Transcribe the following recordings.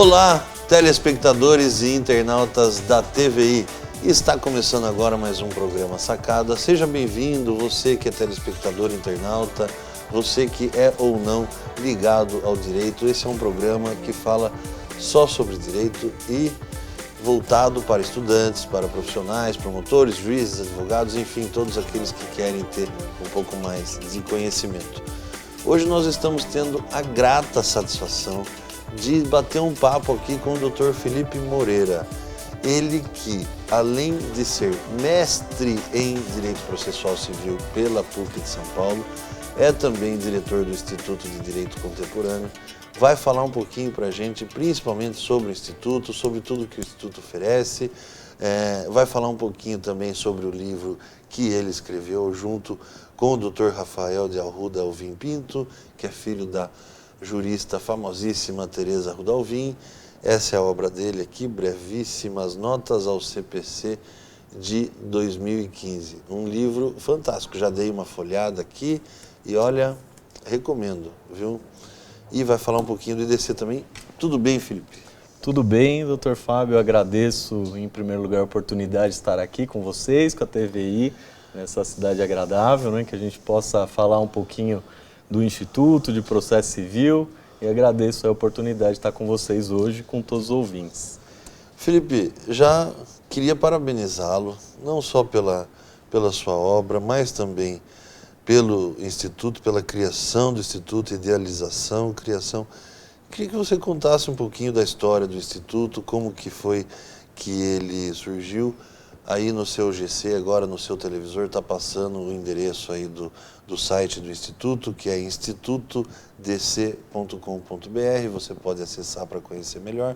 Olá, telespectadores e internautas da TVI. Está começando agora mais um programa Sacada. Seja bem-vindo, você que é telespectador, internauta, você que é ou não ligado ao direito. Esse é um programa que fala só sobre direito e voltado para estudantes, para profissionais, promotores, juízes, advogados, enfim, todos aqueles que querem ter um pouco mais de conhecimento. Hoje nós estamos tendo a grata satisfação de bater um papo aqui com o Dr. Felipe Moreira. Ele que, além de ser mestre em Direito Processual Civil pela PUC de São Paulo, é também diretor do Instituto de Direito Contemporâneo. Vai falar um pouquinho para a gente, principalmente sobre o Instituto, sobre tudo que o Instituto oferece. Vai falar um pouquinho também sobre o livro que ele escreveu junto com o Dr. Rafael de Arruda Alvim Pinto, que é filho da jurista famosíssima Teresa Arruda Alvim. Essa é a obra dele aqui, Brevíssimas Notas ao CPC de 2015. Um livro fantástico, já dei uma folhada aqui e olha, recomendo, viu? E vai falar um pouquinho do IDC também. Tudo bem, Felipe? Tudo bem, doutor Fábio. Eu agradeço, em primeiro lugar, a oportunidade de estar aqui com vocês, com a TVI, nessa cidade agradável, né, que a gente possa falar um pouquinho do Instituto de Processo Civil. E agradeço a oportunidade de estar com vocês hoje, com todos os ouvintes. Felipe, já queria parabenizá-lo, não só pela sua obra, mas também pelo Instituto, pela criação do Instituto, idealização, criação. Queria que você contasse um pouquinho da história do Instituto, como que foi que ele surgiu. Aí no seu GC, agora no seu televisor, está passando o endereço aí do site do Instituto, que é institutodc.com.br, você pode acessar para conhecer melhor.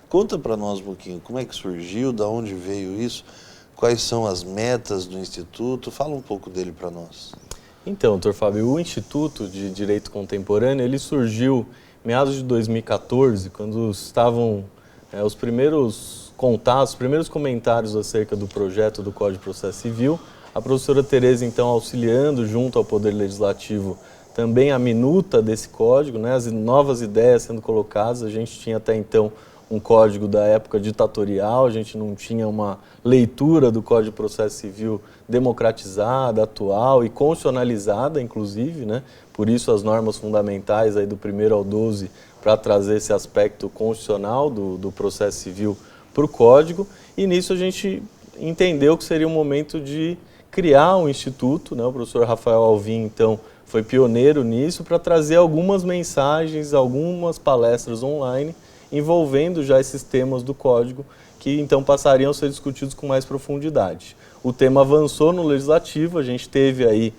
Conta para nós um pouquinho como é que surgiu, de onde veio isso, quais são as metas do Instituto, fala um pouco dele para nós. Então, doutor Fábio, o Instituto de Direito Contemporâneo, ele surgiu em meados de 2014, quando estavam os primeiros contatos, os primeiros comentários acerca do projeto do Código de Processo Civil. A professora Teresa, então, auxiliando junto ao Poder Legislativo também a minuta desse código, né, as novas ideias sendo colocadas. A gente tinha até então um código da época ditatorial, a gente não tinha uma leitura do Código de Processo Civil democratizada, atual e constitucionalizada, inclusive, né? Por isso as normas fundamentais aí do 1º ao 12 para trazer esse aspecto constitucional do processo civil para o Código. E nisso a gente entendeu que seria um momento de criar um instituto, né? O professor Rafael Alvim, então, foi pioneiro nisso para trazer algumas mensagens, algumas palestras online envolvendo já esses temas do Código, que então passariam a ser discutidos com mais profundidade. O tema avançou no Legislativo, a gente teve aí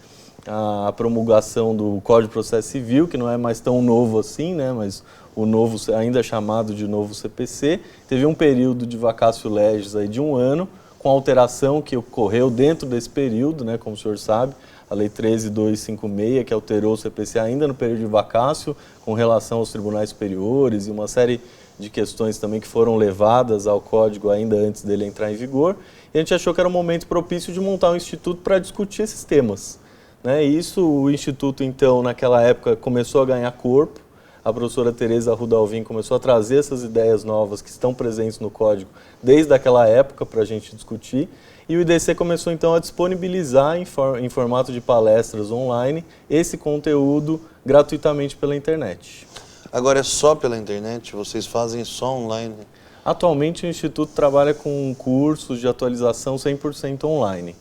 a promulgação do Código de Processo Civil, que não é mais tão novo assim, né, mas o novo, ainda chamado de novo CPC, teve um período de vacatio legis aí de 1 ano, com alteração que ocorreu dentro desse período, né, como o senhor sabe, a Lei 13.256, que alterou o CPC ainda no período de vacácio, com relação aos tribunais superiores e uma série de questões também que foram levadas ao Código ainda antes dele entrar em vigor. E a gente achou que era um momento propício de montar um instituto para discutir esses temas, né? E isso, o Instituto, então, naquela época, começou a ganhar corpo. A professora Teresa Arruda Alvim começou a trazer essas ideias novas que estão presentes no Código desde aquela época para a gente discutir. E o IDC começou, então, a disponibilizar em formato de palestras online esse conteúdo gratuitamente pela internet. Agora é só pela internet? Vocês fazem só online? Atualmente o Instituto trabalha com cursos de atualização 100% online.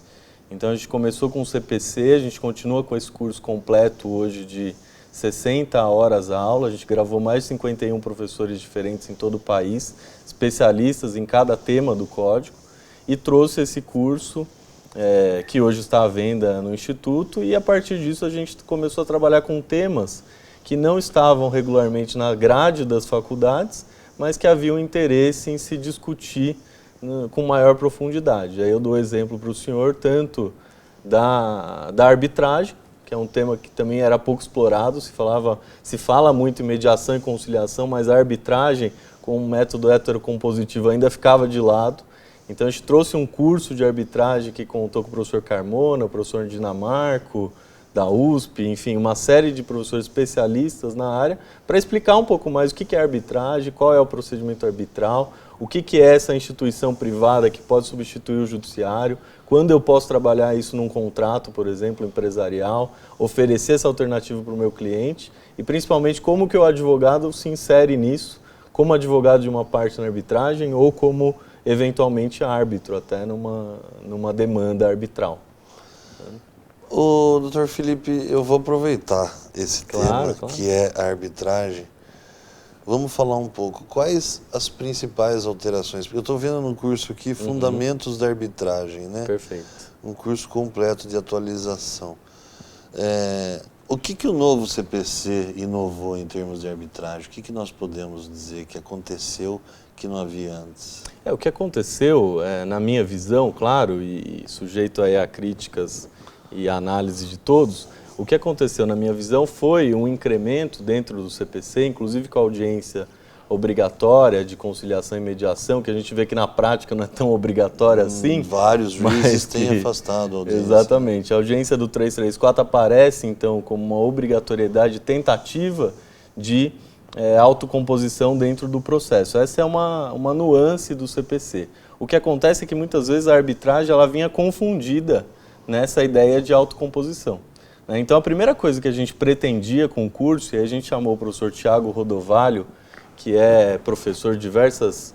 Então a gente começou com o CPC, a gente continua com esse curso completo hoje de 60 horas a aula. A gente gravou mais de 51 professores diferentes em todo o país, especialistas em cada tema do Código, e trouxe esse curso que hoje está à venda no Instituto, e a partir disso a gente começou a trabalhar com temas que não estavam regularmente na grade das faculdades, mas que haviam interesse em se discutir com maior profundidade. Aí eu dou exemplo para o senhor, tanto da arbitragem, que é um tema que também era pouco explorado, se fala muito em mediação e conciliação, mas a arbitragem, com um método heterocompositivo, ainda ficava de lado. Então a gente trouxe um curso de arbitragem que contou com o professor Carmona, o professor Dinamarco, da USP, enfim, uma série de professores especialistas na área, para explicar um pouco mais o que é arbitragem, qual é o procedimento arbitral, o que é essa instituição privada que pode substituir o judiciário, quando eu posso trabalhar isso num contrato, por exemplo, empresarial, oferecer essa alternativa para o meu cliente e principalmente como que o advogado se insere nisso, como advogado de uma parte na arbitragem ou como eventualmente árbitro até numa demanda arbitral. Ô, doutor Felipe, eu vou aproveitar esse Claro. tema que é a arbitragem. Vamos falar um pouco, quais as principais alterações? Porque eu estou vendo no curso aqui Fundamentos da Arbitragem, né? Perfeito. Um curso completo de atualização. O que o novo CPC inovou em termos de arbitragem? O que nós podemos dizer que aconteceu que não havia antes? O que aconteceu, na minha visão, claro, e sujeito aí a críticas e a análise de todos, o que aconteceu, na minha visão, foi um incremento dentro do CPC, inclusive com a audiência obrigatória de conciliação e mediação, que a gente vê que na prática não é tão obrigatória assim. Vários juízes têm afastado a audiência. Exatamente. A audiência do 334 aparece, então, como uma obrigatoriedade tentativa de autocomposição dentro do processo. Essa é uma nuance do CPC. O que acontece é que muitas vezes a arbitragem ela vinha confundida nessa ideia de autocomposição. Então, a primeira coisa que a gente pretendia com o curso, e a gente chamou o professor Tiago Rodovalho, que é professor de diversas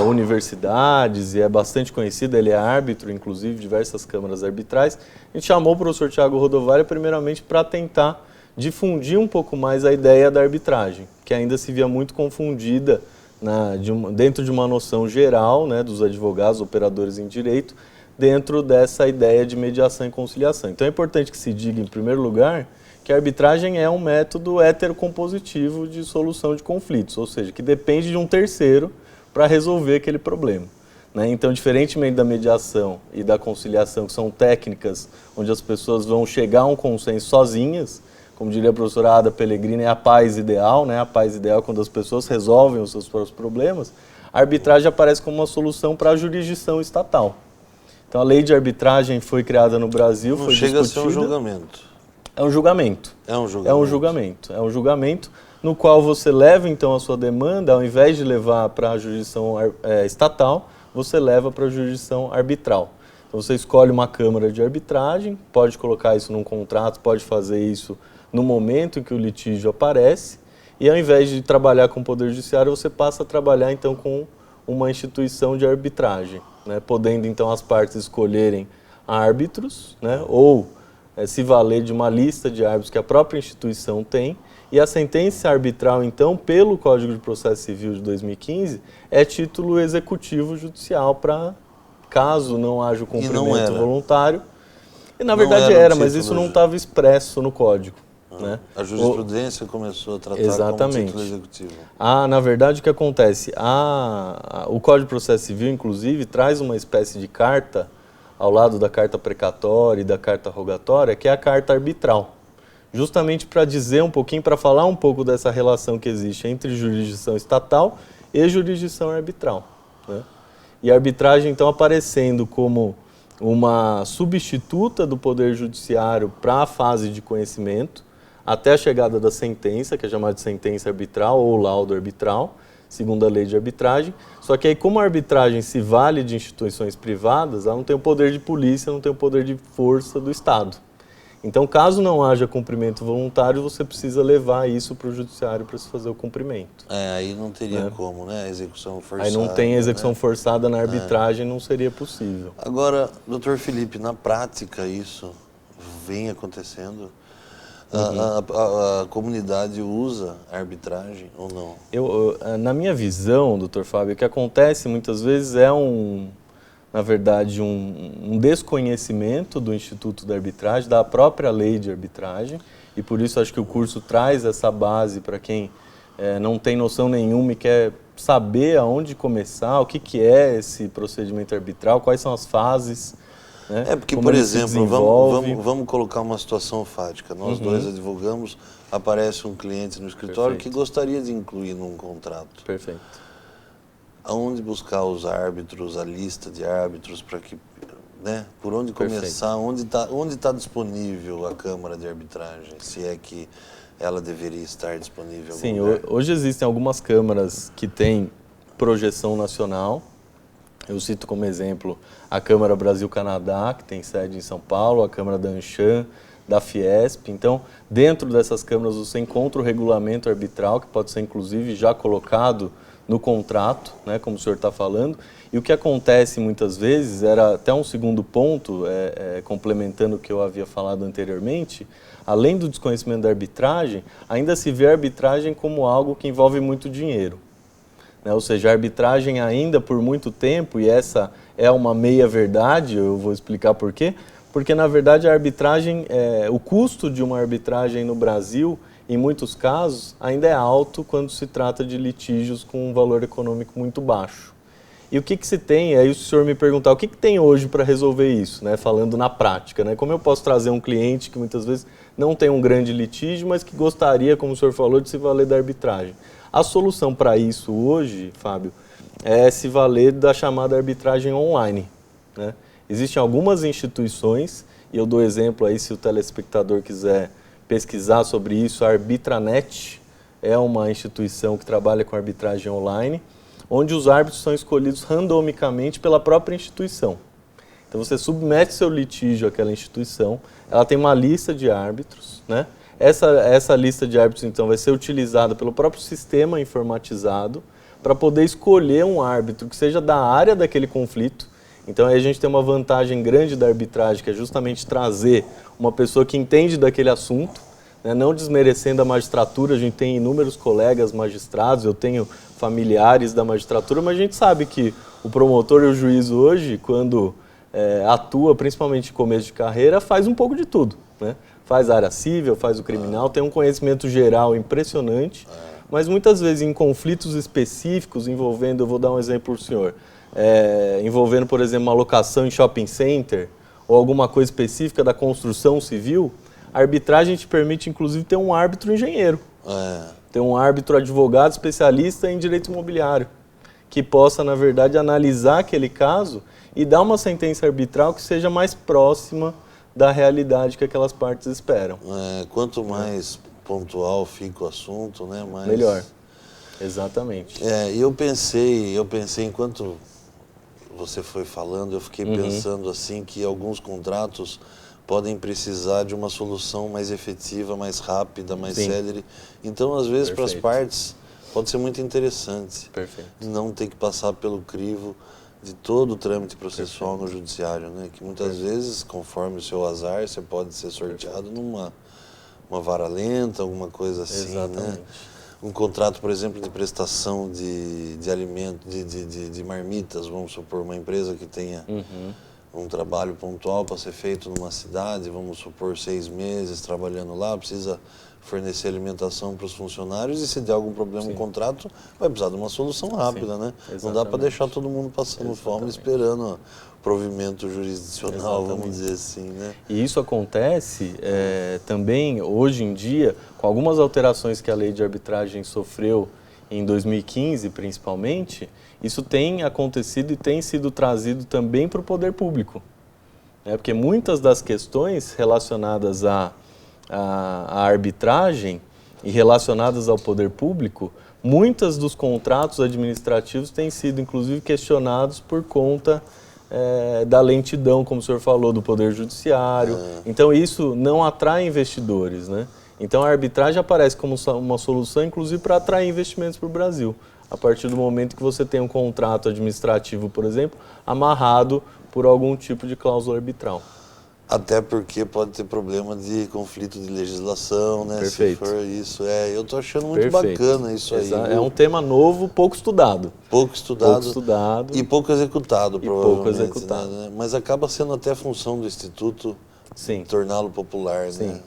universidades e é bastante conhecido, ele é árbitro, inclusive, de diversas câmaras arbitrais. A gente chamou o professor Tiago Rodovalho, primeiramente, para tentar difundir um pouco mais a ideia da arbitragem, que ainda se via muito confundida dentro de uma noção geral, né, dos advogados, operadores em direito, dentro dessa ideia de mediação e conciliação. Então é importante que se diga, em primeiro lugar, que a arbitragem é um método heterocompositivo de solução de conflitos, ou seja, que depende de um terceiro para resolver aquele problema. Então, diferentemente da mediação e da conciliação, que são técnicas onde as pessoas vão chegar a um consenso sozinhas, como diria a professora Ada Pellegrini, é a paz ideal, A paz ideal é quando as pessoas resolvem os seus próprios problemas. A arbitragem aparece como uma solução para a jurisdição estatal. Então, a lei de arbitragem foi criada no Brasil, foi discutida. Não chega a ser um julgamento. É um julgamento. É um julgamento. É um julgamento. É um julgamento no qual você leva, então, a sua demanda, ao invés de levar para a jurisdição estatal, você leva para a jurisdição arbitral. Então, você escolhe uma câmara de arbitragem, pode colocar isso num contrato, pode fazer isso no momento em que o litígio aparece, e ao invés de trabalhar com o Poder Judiciário, você passa a trabalhar, então, com uma instituição de arbitragem, podendo, então, as partes escolherem árbitros, ou se valer de uma lista de árbitros que a própria instituição tem, e a sentença arbitral, então, pelo Código de Processo Civil de 2015, é título executivo judicial para, caso não haja o cumprimento voluntário. E, na verdade, era, mas isso não estava expresso no Código. A jurisprudência começou a tratar Exatamente. como título executivo. Na verdade, o que acontece? O Código de Processo Civil, inclusive, traz uma espécie de carta ao lado da carta precatória e da carta rogatória, que é a carta arbitral. Justamente para dizer um pouquinho, para falar um pouco dessa relação que existe entre jurisdição estatal e jurisdição arbitral. E a arbitragem, então, aparecendo como uma substituta do Poder Judiciário para a fase de conhecimento, até a chegada da sentença, que é chamada de sentença arbitral ou laudo arbitral, segundo a lei de arbitragem. Só que aí, como a arbitragem se vale de instituições privadas, ela não tem o poder de polícia, não tem o poder de força do Estado. Então, caso não haja cumprimento voluntário, você precisa levar isso para o judiciário para se fazer o cumprimento. Aí não teria como, a execução forçada. Aí não tem execução forçada na arbitragem, não seria possível. Agora, doutor Felipe, na prática isso vem acontecendo? A comunidade usa a arbitragem ou não? Na minha visão, doutor Fábio, o que acontece muitas vezes é na verdade, um desconhecimento do Instituto da Arbitragem, da própria lei de arbitragem, e por isso acho que o curso traz essa base para quem não tem noção nenhuma e quer saber aonde começar, o que é esse procedimento arbitral, quais são as fases. Porque, por exemplo, vamos colocar uma situação fática. Nós dois advogamos, aparece um cliente no escritório que gostaria de incluir num contrato. Perfeito. Aonde buscar os árbitros, a lista de árbitros, para que né? Por onde começar? Onde tá disponível a Câmara de Arbitragem? Se é que ela deveria estar disponível em algum Sim, lugar? hoje existem algumas câmaras que têm projeção nacional. Eu cito como exemplo a Câmara Brasil-Canadá, que tem sede em São Paulo, a Câmara da Anshan, da Fiesp. Então, dentro dessas câmaras você encontra o regulamento arbitral, que pode ser inclusive já colocado no contrato, né, como o senhor está falando. E o que acontece muitas vezes, era até um segundo ponto, complementando o que eu havia falado anteriormente, além do desconhecimento da arbitragem, ainda se vê a arbitragem como algo que envolve muito dinheiro. Ou seja, a arbitragem ainda por muito tempo, e essa é uma meia-verdade, eu vou explicar por quê, porque na verdade a arbitragem, o custo de uma arbitragem no Brasil, em muitos casos, ainda é alto quando se trata de litígios com um valor econômico muito baixo. E o que se tem, aí o senhor me perguntar, o que tem hoje para resolver isso, né? Falando na prática, né? Como eu posso trazer um cliente que muitas vezes não tem um grande litígio, mas que gostaria, como o senhor falou, de se valer da arbitragem? A solução para isso hoje, Fábio, é se valer da chamada arbitragem online, né? Existem algumas instituições, e eu dou exemplo aí se o telespectador quiser pesquisar sobre isso, a Arbitranet é uma instituição que trabalha com arbitragem online, onde os árbitros são escolhidos randomicamente pela própria instituição. Então você submete seu litígio àquela instituição, ela tem uma lista de árbitros, né? Essa lista de árbitros, então, vai ser utilizada pelo próprio sistema informatizado para poder escolher um árbitro que seja da área daquele conflito. Então, aí a gente tem uma vantagem grande da arbitragem, que é justamente trazer uma pessoa que entende daquele assunto, né? Não desmerecendo a magistratura, a gente tem inúmeros colegas magistrados, eu tenho familiares da magistratura, mas a gente sabe que o promotor e o juiz hoje, quando atua, principalmente em começo de carreira, faz um pouco de tudo, né? Faz a área civil, faz o criminal, tem um conhecimento geral impressionante, mas muitas vezes em conflitos específicos envolvendo, eu vou dar um exemplo para o senhor, envolvendo, por exemplo, uma locação em shopping center ou alguma coisa específica da construção civil, a arbitragem te permite, inclusive, ter um árbitro engenheiro, ter um árbitro advogado especialista em direito imobiliário, que possa, na verdade, analisar aquele caso e dar uma sentença arbitral que seja mais próxima da realidade que aquelas partes esperam. Quanto mais pontual fica o assunto, né, mais... Melhor. Exatamente. E eu pensei, enquanto você foi falando, eu fiquei pensando assim que alguns contratos podem precisar de uma solução mais efetiva, mais rápida, mais célere. Então, às vezes, para as partes, pode ser muito interessante. Não ter que passar pelo crivo de todo o trâmite processual no judiciário, né? Que muitas vezes, conforme o seu azar, você pode ser sorteado numa vara lenta, alguma coisa assim, né? Um contrato, por exemplo, de prestação de alimento, de marmitas, vamos supor, uma empresa que tenha um trabalho pontual para ser feito numa cidade, vamos supor 6 meses trabalhando lá, precisa fornecer alimentação para os funcionários e se der algum problema no contrato, vai precisar de uma solução rápida, né? Não dá para deixar todo mundo passando fome esperando o provimento jurisdicional, vamos dizer assim, né? E isso acontece também, hoje em dia, com algumas alterações que a lei de arbitragem sofreu em 2015, principalmente, isso tem acontecido e tem sido trazido também para o poder público. Porque muitas das questões relacionadas à arbitragem e relacionadas ao poder público, muitos dos contratos administrativos têm sido, inclusive, questionados por conta da lentidão, como o senhor falou, do Poder Judiciário. Então, isso não atrai investidores, né? Então, a arbitragem aparece como uma solução, inclusive, para atrair investimentos para o Brasil. A partir do momento que você tem um contrato administrativo, por exemplo, amarrado por algum tipo de cláusula arbitral. Até porque pode ter problema de conflito de legislação, né? Perfeito. Se for isso. Eu tô achando muito bacana isso aí. É um tema novo, pouco estudado. Pouco estudado e pouco executado, provavelmente. Pouco executado. Né? Mas acaba sendo até função do Instituto torná-lo popular, né?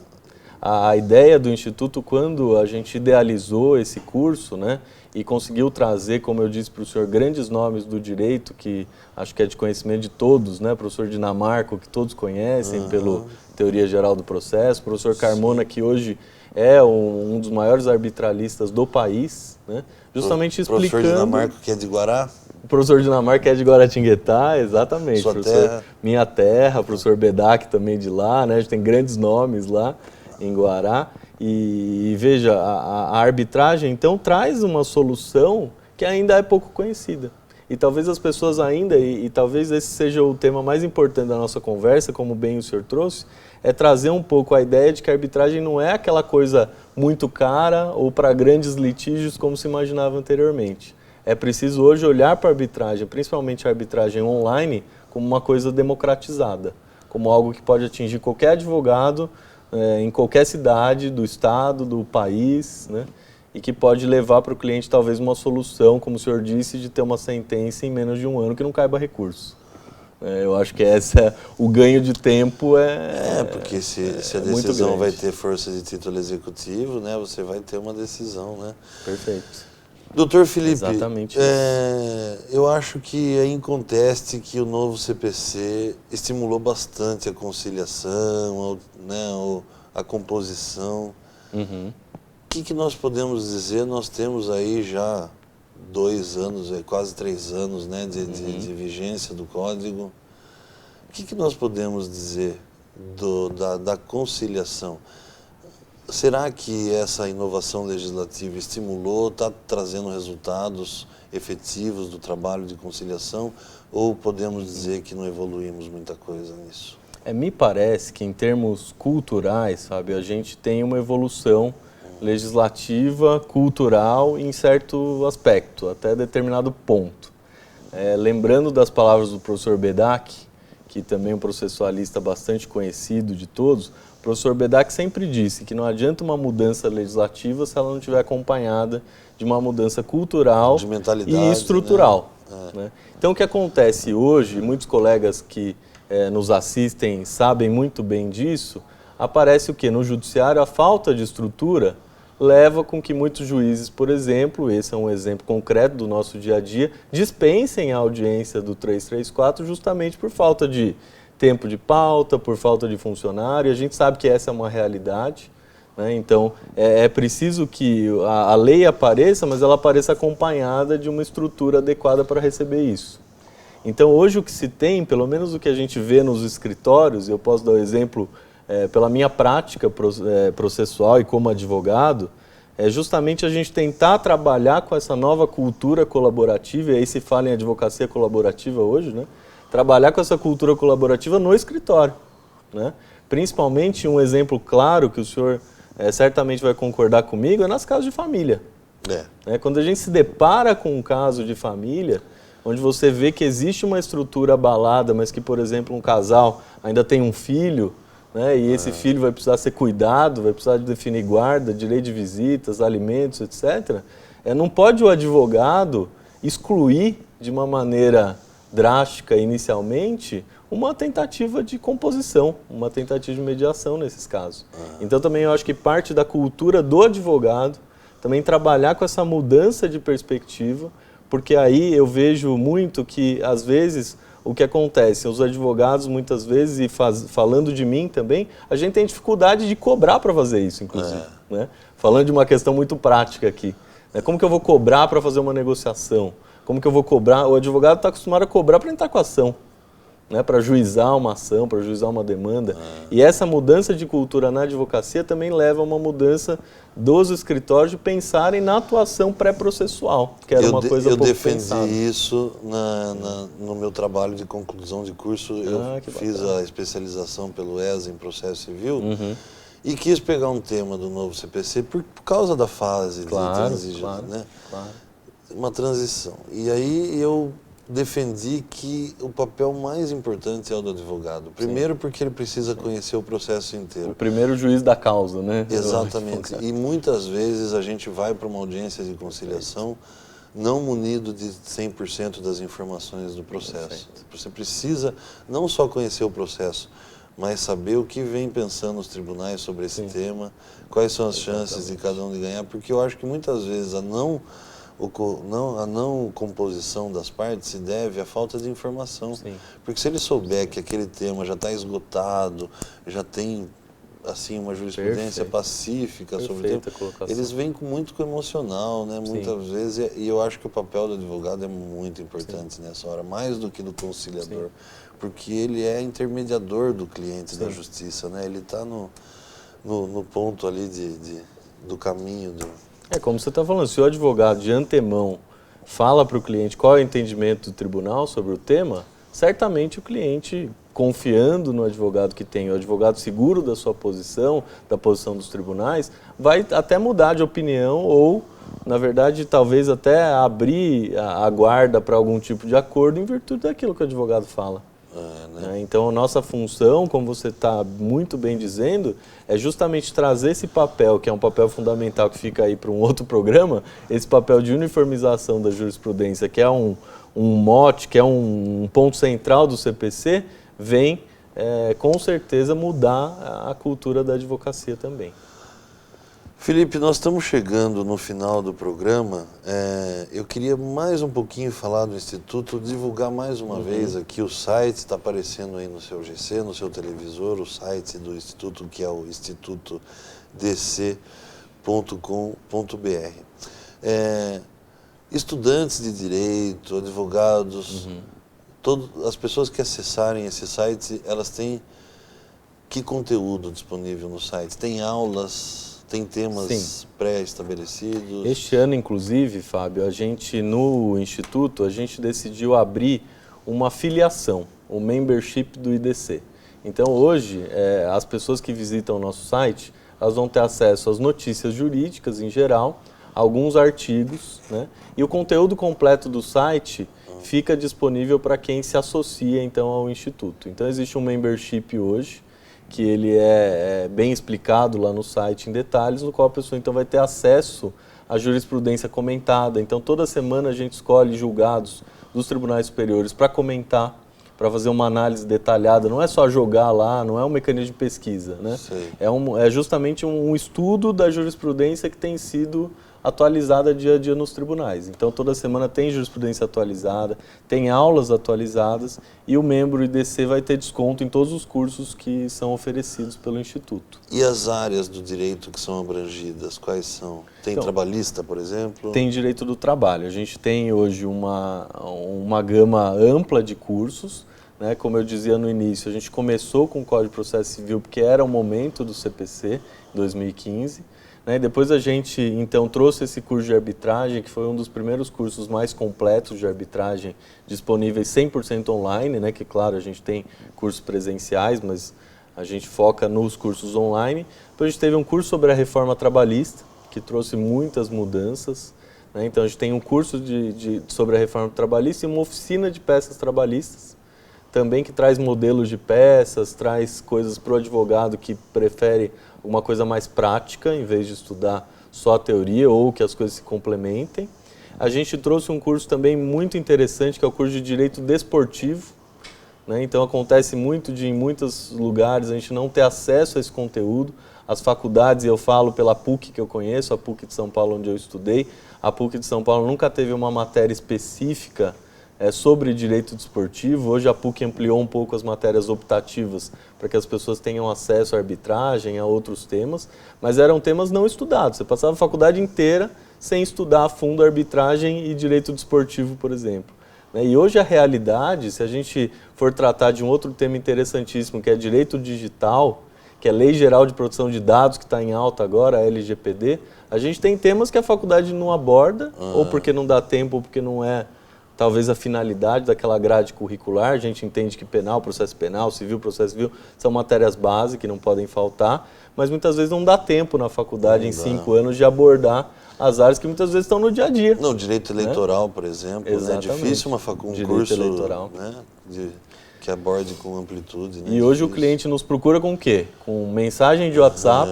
A ideia do Instituto, quando a gente idealizou esse curso, né, e conseguiu trazer, como eu disse para o senhor, grandes nomes do direito, que acho que é de conhecimento de todos, né, professor Dinamarco, que todos conhecem pela Teoria Geral do Processo, professor Carmona, que hoje é um dos maiores arbitralistas do país, né, justamente explicando... Professor Dinamarco, que é de Guará? O professor Dinamarca é de Guaratinguetá, exatamente. Sua professor, terra. Minha terra, professor Bedak também de lá, né? A gente tem grandes nomes lá em Guará. E veja, a arbitragem então traz uma solução que ainda é pouco conhecida. E talvez as pessoas ainda, e talvez esse seja o tema mais importante da nossa conversa, como bem o senhor trouxe, é trazer um pouco a ideia de que a arbitragem não é aquela coisa muito cara ou para grandes litígios como se imaginava anteriormente. É preciso hoje olhar para a arbitragem, principalmente a arbitragem online, como uma coisa democratizada, como algo que pode atingir qualquer advogado em qualquer cidade do estado, do país, né? E que pode levar para o cliente talvez uma solução, como o senhor disse, de ter uma sentença em menos de um ano que não caiba recurso. Eu acho que o ganho de tempo porque se a muito decisão grande. vai ter força de título executivo, né, você vai ter uma decisão, né? Perfeito. Doutor Felipe, Exatamente eu acho que é inconteste que o novo CPC estimulou bastante a conciliação, a composição. Uhum. O que nós podemos dizer? Nós temos aí já 2 anos, quase 3 anos, né, de vigência do Código. O que nós podemos dizer da conciliação? Será que essa inovação legislativa estimulou, está trazendo resultados efetivos do trabalho de conciliação, ou podemos dizer que não evoluímos muita coisa nisso? Me parece que em termos culturais, Fábio, a gente tem uma evolução legislativa, cultural, em certo aspecto, até determinado ponto. Lembrando das palavras do professor Bedak, que também é um processualista bastante conhecido de todos, o professor Bedak sempre disse que não adianta uma mudança legislativa se ela não estiver acompanhada de uma mudança cultural de mentalidade, e estrutural. Né? Né? Então, o que acontece hoje, muitos colegas que nos assistem sabem muito bem disso, aparece o quê? No judiciário, a falta de estrutura leva com que muitos juízes, por exemplo, esse é um exemplo concreto do nosso dia a dia, dispensem a audiência do 334 justamente por falta de tempo de pauta, por falta de funcionário. A gente sabe que essa é uma realidade, né? Então é preciso que a lei apareça, mas ela apareça acompanhada de uma estrutura adequada para receber isso. Então hoje o que se tem, pelo menos o que a gente vê nos escritórios, eu posso dar o exemplo pela minha prática processual e como advogado, é justamente a gente tentar trabalhar com essa nova cultura colaborativa, e aí se fala em advocacia colaborativa hoje, né? Trabalhar com essa cultura colaborativa no escritório, né? Principalmente um exemplo claro que o senhor certamente vai concordar comigo é nas casas de família. Quando a gente se depara com um caso de família, onde você vê que existe uma estrutura abalada, mas que, por exemplo, um casal ainda tem um filho, né, e esse filho vai precisar ser cuidado, vai precisar de definir guarda, direito de visitas, alimentos, etc. Não pode o advogado excluir de uma maneira drástica inicialmente uma tentativa de composição, uma tentativa de mediação nesses casos. Então também eu acho que parte da cultura do advogado também trabalhar com essa mudança de perspectiva, porque aí eu vejo muito que às vezes o que acontece, os advogados muitas vezes, e falando de mim também, a gente tem dificuldade de cobrar para fazer isso, inclusive. Né? Falando de uma questão muito prática aqui. Como que eu vou cobrar para fazer uma negociação? Como que eu vou cobrar? O advogado está acostumado a cobrar para entrar com a ação, né? Para juizar uma ação, para juizar uma demanda. E essa mudança de cultura na advocacia também leva a uma mudança dos escritórios de pensarem na atuação pré-processual, que era uma coisa pouco pensada. Eu defendi isso no meu trabalho de conclusão de curso. Eu fiz a especialização pelo ESA em processo civil e quis pegar um tema do novo CPC por causa da fase de transição, né? Uma transição. E aí eu defendi que o papel mais importante é o do advogado. Primeiro porque ele precisa conhecer o processo inteiro. O primeiro juiz da causa, né? Exatamente. E muitas vezes a gente vai para uma audiência de conciliação não munido de 100% das informações do processo. Você precisa não só conhecer o processo, mas saber o que vem pensando os tribunais sobre esse tema, quais são as chances de cada um de ganhar, porque eu acho que muitas vezes a não composição das partes se deve à falta de informação. Porque se ele souber que aquele tema já está esgotado, já tem assim, uma jurisprudência pacífica sobre o tema, eles vêm muito com emocional, né? Muitas vezes, e eu acho que o papel do advogado é muito importante nessa hora, mais do que do conciliador, porque ele é intermediador do cliente da justiça, né? Ele está no ponto ali do caminho. É como você está falando, se o advogado de antemão fala para o cliente qual é o entendimento do tribunal sobre o tema, certamente o cliente, confiando no advogado que tem, o advogado seguro da sua posição, da posição dos tribunais, vai até mudar de opinião ou, na verdade, talvez até abrir a guarda para algum tipo de acordo em virtude daquilo que o advogado fala. Então, a nossa função, como você está muito bem dizendo, é justamente trazer esse papel, que é um papel fundamental que fica aí para um outro programa, esse papel de uniformização da jurisprudência, que é um mote, que é um ponto central do CPC, vem com certeza mudar a cultura da advocacia também. Felipe, nós estamos chegando no final do programa. Eu queria mais um pouquinho falar do Instituto, divulgar mais uma vez aqui o site, está aparecendo aí no seu GC, no seu televisor, o site do Instituto, que é o institutodc.com.br. Estudantes de direito, advogados, as pessoas que acessarem esse site, elas têm que conteúdo disponível no site? Tem aulas? Tem temas pré-estabelecidos? Este ano, inclusive, Fábio, a gente no Instituto, a gente decidiu abrir uma filiação, o membership do IDC. Então, hoje, as pessoas que visitam o nosso site, elas vão ter acesso às notícias jurídicas em geral, alguns artigos, né? E o conteúdo completo do site fica disponível para quem se associa, então, ao Instituto. Então, existe um membership hoje, que ele é bem explicado lá no site em detalhes, no qual a pessoa então vai ter acesso à jurisprudência comentada. Então toda semana a gente escolhe julgados dos tribunais superiores para comentar, para fazer uma análise detalhada. Não é só jogar lá, não é um mecanismo de pesquisa, né? É justamente um estudo da jurisprudência que tem sido atualizada dia a dia nos tribunais. Então, toda semana tem jurisprudência atualizada, tem aulas atualizadas e o membro IDC vai ter desconto em todos os cursos que são oferecidos pelo Instituto. E as áreas do direito que são abrangidas, quais são? Tem trabalhista, por exemplo? Tem direito do trabalho. A gente tem hoje uma gama ampla de cursos, né? Como eu dizia no início, a gente começou com o Código de Processo Civil porque era o momento do CPC, em 2015. Depois a gente, então, trouxe esse curso de arbitragem, que foi um dos primeiros cursos mais completos de arbitragem disponíveis 100% online, né? Que, claro, a gente tem cursos presenciais, mas a gente foca nos cursos online. Depois a gente teve um curso sobre a reforma trabalhista, que trouxe muitas mudanças, né? Então, a gente tem um curso sobre a reforma trabalhista e uma oficina de peças trabalhistas, também que traz modelos de peças, traz coisas para o advogado que prefere uma coisa mais prática, em vez de estudar só a teoria ou que as coisas se complementem. A gente trouxe um curso também muito interessante, que é o curso de Direito Desportivo, né? Então acontece muito em muitos lugares a gente não ter acesso a esse conteúdo. As faculdades, eu falo pela PUC que eu conheço, a PUC de São Paulo onde eu estudei, a PUC de São Paulo nunca teve uma matéria específica sobre direito desportivo. Hoje a PUC ampliou um pouco as matérias optativas para que as pessoas tenham acesso à arbitragem, a outros temas, mas eram temas não estudados. Você passava a faculdade inteira sem estudar a fundo arbitragem e direito desportivo, por exemplo. E hoje a realidade, se a gente for tratar de um outro tema interessantíssimo, que é direito digital, que é Lei Geral de Proteção de Dados, que está em alta agora, a LGPD, a gente tem temas que a faculdade não aborda, ou porque não dá tempo, ou porque não é talvez a finalidade daquela grade curricular. A gente entende que penal, processo civil são matérias básicas que não podem faltar, mas muitas vezes não dá tempo na faculdade, em 5 anos, de abordar as áreas que muitas vezes estão no dia a dia. Não, direito eleitoral, por exemplo, é difícil um curso eleitoral, que aborde com amplitude. E hoje o cliente nos procura com o quê? Com mensagem de WhatsApp,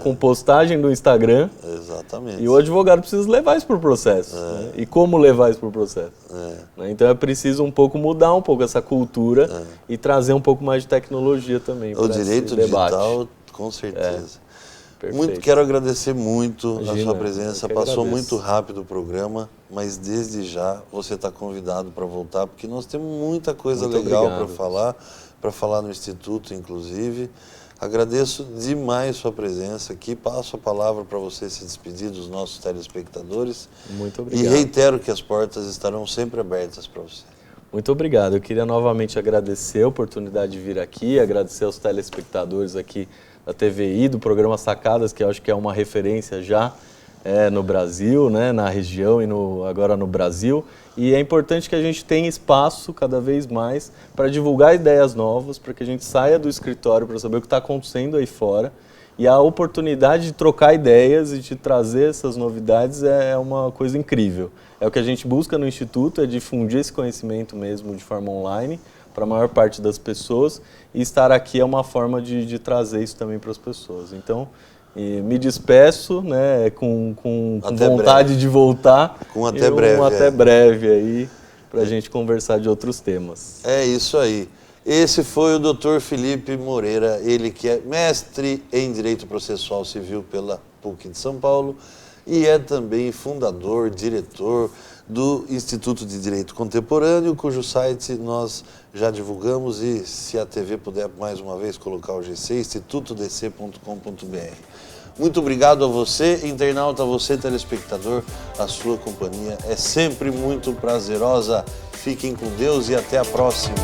com postagem do Instagram. Exatamente. E o advogado precisa levar isso para o processo. E como levar isso para o processo? Então é preciso um pouco mudar um pouco essa cultura e trazer um pouco mais de tecnologia também para esse debate. O direito digital, com certeza. Quero agradecer muito a sua presença. Passou muito rápido o programa, mas desde já você está convidado para voltar, porque nós temos muita coisa legal para falar no Instituto, inclusive. Agradeço demais sua presença aqui. Passo a palavra para você se despedir dos nossos telespectadores. Muito obrigado. E reitero que as portas estarão sempre abertas para você. Muito obrigado. Eu queria novamente agradecer a oportunidade de vir aqui, agradecer aos telespectadores aqui da TVI, do programa Sacadas, que eu acho que é uma referência já no Brasil, né, na região e agora no Brasil. E é importante que a gente tenha espaço cada vez mais para divulgar ideias novas, para que a gente saia do escritório para saber o que está acontecendo aí fora. E a oportunidade de trocar ideias e de trazer essas novidades é uma coisa incrível. É o que a gente busca no Instituto, é difundir esse conhecimento mesmo de forma online para a maior parte das pessoas, e estar aqui é uma forma de trazer isso também para as pessoas. Então, me despeço, né, com vontade de voltar. Até breve. Até breve aí, para a gente conversar de outros temas. É isso aí. Esse foi o Dr. Felipe Moreira, ele que é mestre em Direito Processual Civil pela PUC de São Paulo e é também fundador, diretor do Instituto de Direito Contemporâneo, cujo site nós já divulgamos, e se a TV puder mais uma vez colocar o GC, institutodc.com.br. Muito obrigado a você, internauta, a você, telespectador, a sua companhia é sempre muito prazerosa. Fiquem com Deus e até a próxima.